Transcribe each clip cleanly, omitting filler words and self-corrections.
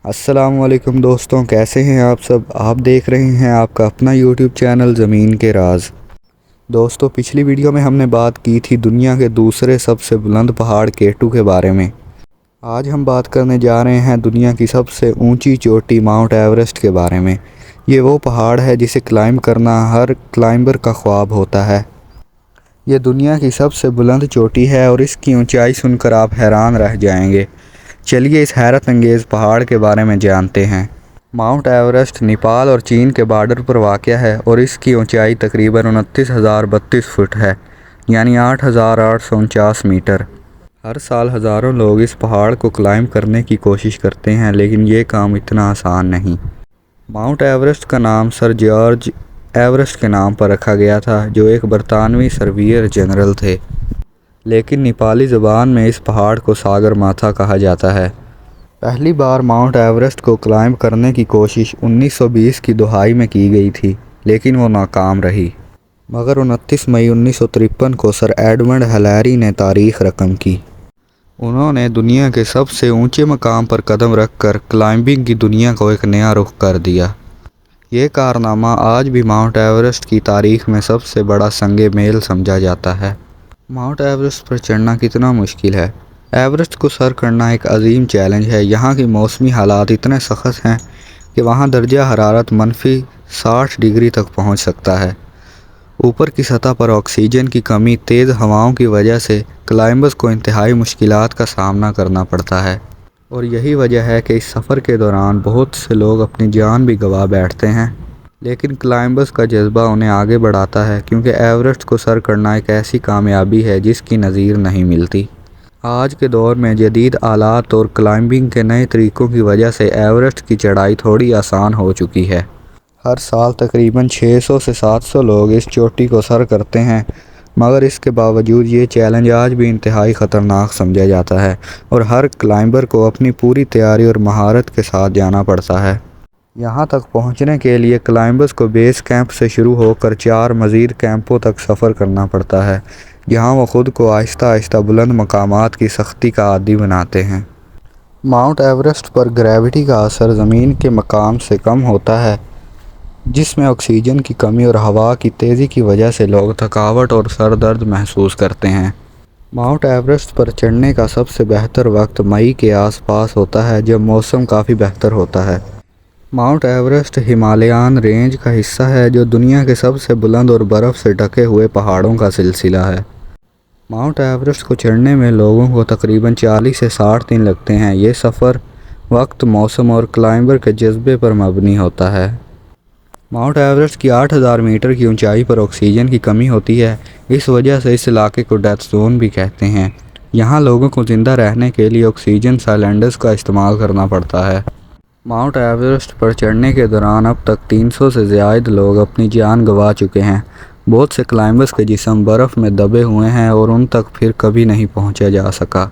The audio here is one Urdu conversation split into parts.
السلام علیکم دوستوں، کیسے ہیں آپ سب؟ آپ دیکھ رہے ہیں آپ کا اپنا یوٹیوب چینل زمین کے راز۔ دوستوں، پچھلی ویڈیو میں ہم نے بات کی تھی دنیا کے دوسرے سب سے بلند پہاڑ K2 کے بارے میں۔ آج ہم بات کرنے جا رہے ہیں دنیا کی سب سے اونچی چوٹی ماؤنٹ ایورسٹ کے بارے میں۔ یہ وہ پہاڑ ہے جسے کلائمب کرنا ہر کلائمبر کا خواب ہوتا ہے۔ یہ دنیا کی سب سے بلند چوٹی ہے اور اس کی اونچائی سن کر آپ حیران رہ جائیں گے۔ چلیے اس حیرت انگیز پہاڑ کے بارے میں جانتے ہیں۔ ماؤنٹ ایورسٹ نیپال اور چین کے بارڈر پر واقع ہے اور اس کی اونچائی تقریباً 29,032 فٹ ہے، یعنی 8,849 میٹر۔ ہر سال ہزاروں لوگ اس پہاڑ کو کلائمب کرنے کی کوشش کرتے ہیں، لیکن یہ کام اتنا آسان نہیں۔ ماؤنٹ ایورسٹ کا نام سر جارج ایورسٹ کے نام پر رکھا گیا تھا، جو ایک برطانوی سرویئر جنرل تھے، لیکن نیپالی زبان میں اس پہاڑ کو ساگر ماتھا کہا جاتا ہے۔ پہلی بار ماؤنٹ ایورسٹ کو کلائمب کرنے کی کوشش 1920 کی دہائی میں کی گئی تھی، لیکن وہ ناکام رہی۔ مگر 29 مئی 1953 کو سر ایڈمنڈ ہلیری نے تاریخ رقم کی۔ انہوں نے دنیا کے سب سے اونچے مقام پر قدم رکھ کر کلائمبنگ کی دنیا کو ایک نیا رخ کر دیا۔ یہ کارنامہ آج بھی ماؤنٹ ایورسٹ کی تاریخ میں سب سے بڑا سنگ میل سمجھا جاتا ہے۔ ماؤنٹ ایورسٹ پر چڑھنا کتنا مشکل ہے؟ ایورسٹ کو سر کرنا ایک عظیم چیلنج ہے۔ یہاں کی موسمی حالات اتنے سخت ہیں کہ وہاں درجہ حرارت -60 ڈگری تک پہنچ سکتا ہے۔ اوپر کی سطح پر آکسیجن کی کمی، تیز ہواؤں کی وجہ سے کلائمبرز کو انتہائی مشکلات کا سامنا کرنا پڑتا ہے، اور یہی وجہ ہے کہ اس سفر کے دوران بہت سے لوگ اپنی جان بھی گنوا بیٹھتے ہیں۔ لیکن کلائمبرز کا جذبہ انہیں آگے بڑھاتا ہے، کیونکہ ایورسٹ کو سر کرنا ایک ایسی کامیابی ہے جس کی نظیر نہیں ملتی۔ آج کے دور میں جدید آلات اور کلائمبنگ کے نئے طریقوں کی وجہ سے ایورسٹ کی چڑھائی تھوڑی آسان ہو چکی ہے۔ ہر سال تقریباً 600 سے 700 لوگ اس چوٹی کو سر کرتے ہیں، مگر اس کے باوجود یہ چیلنج آج بھی انتہائی خطرناک سمجھا جاتا ہے اور ہر کلائمبر کو اپنی پوری تیاری اور مہارت کے ساتھ جانا پڑتا ہے۔ یہاں تک پہنچنے کے لیے کلائمبرز کو بیس کیمپ سے شروع ہو کر 4 مزید کیمپوں تک سفر کرنا پڑتا ہے، جہاں وہ خود کو آہستہ آہستہ بلند مقامات کی سختی کا عادی بناتے ہیں۔ ماؤنٹ ایورسٹ پر گریوٹی کا اثر زمین کے مقام سے کم ہوتا ہے، جس میں آکسیجن کی کمی اور ہوا کی تیزی کی وجہ سے لوگ تھکاوٹ اور سر درد محسوس کرتے ہیں۔ ماؤنٹ ایورسٹ پر چڑھنے کا سب سے بہتر وقت مئی کے آس پاس ہوتا ہے، جب موسم کافی بہتر ہوتا ہے۔ ماؤنٹ ایورسٹ ہمالیان رینج کا حصہ ہے، جو دنیا کے سب سے بلند اور برف سے ڈھکے ہوئے پہاڑوں کا سلسلہ ہے۔ ماؤنٹ ایورسٹ کو چڑھنے میں لوگوں کو تقریباً 40 سے 60 دن لگتے ہیں۔ یہ سفر وقت، موسم اور کلائمبر کے جذبے پر مبنی ہوتا ہے۔ ماؤنٹ ایورسٹ کی 8,000 میٹر کی اونچائی پر آکسیجن کی کمی ہوتی ہے، اس وجہ سے اس علاقے کو ڈیتھ زون بھی کہتے ہیں۔ یہاں لوگوں کو زندہ رہنے کے لیے آکسیجن سلنڈرز کا استعمال کرنا پڑتا ہے۔ ماؤنٹ ایورسٹ پر چڑھنے کے دوران اب تک 300 سے زائد لوگ اپنی جان گنوا چکے ہیں۔ بہت سے کلائمبرز کے جسم برف میں دبے ہوئے ہیں اور ان تک پھر کبھی نہیں پہنچا جا سکا۔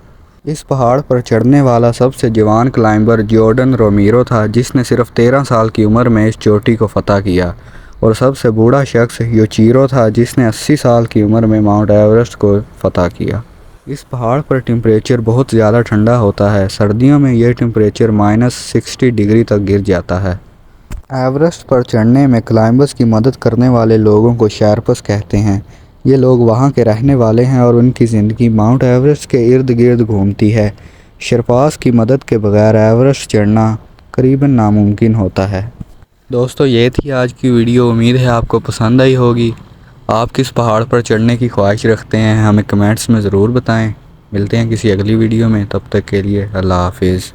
اس پہاڑ پر چڑھنے والا سب سے جوان کلائمبر جورڈن رومیرو تھا، جس نے صرف 13 سال کی عمر میں اس چوٹی کو فتح کیا، اور سب سے بوڑھا شخص یوچیرو تھا، جس نے 80 سال کی عمر میں ماؤنٹ ایورسٹ کو فتح کیا۔ اس پہاڑ پر ٹمپریچر بہت زیادہ ٹھنڈا ہوتا ہے۔ سردیوں میں یہ ٹمپریچر -60 ڈگری تک گر جاتا ہے۔ ایورسٹ پر چڑھنے میں کلائمبرز کی مدد کرنے والے لوگوں کو شیرپس کہتے ہیں۔ یہ لوگ وہاں کے رہنے والے ہیں اور ان کی زندگی ماؤنٹ ایورسٹ کے ارد گرد گھومتی ہے۔ شیرپاس کی مدد کے بغیر ایورسٹ چڑھنا قریباً ناممکن ہوتا ہے۔ دوستو، یہ تھی آج کی ویڈیو۔ امید ہے آپ کو پسند آئی ہوگی۔ آپ کس پہاڑ پر چڑھنے کی خواہش رکھتے ہیں، ہمیں کمنٹس میں ضرور بتائیں۔ ملتے ہیں کسی اگلی ویڈیو میں، تب تک کے لیے اللہ حافظ۔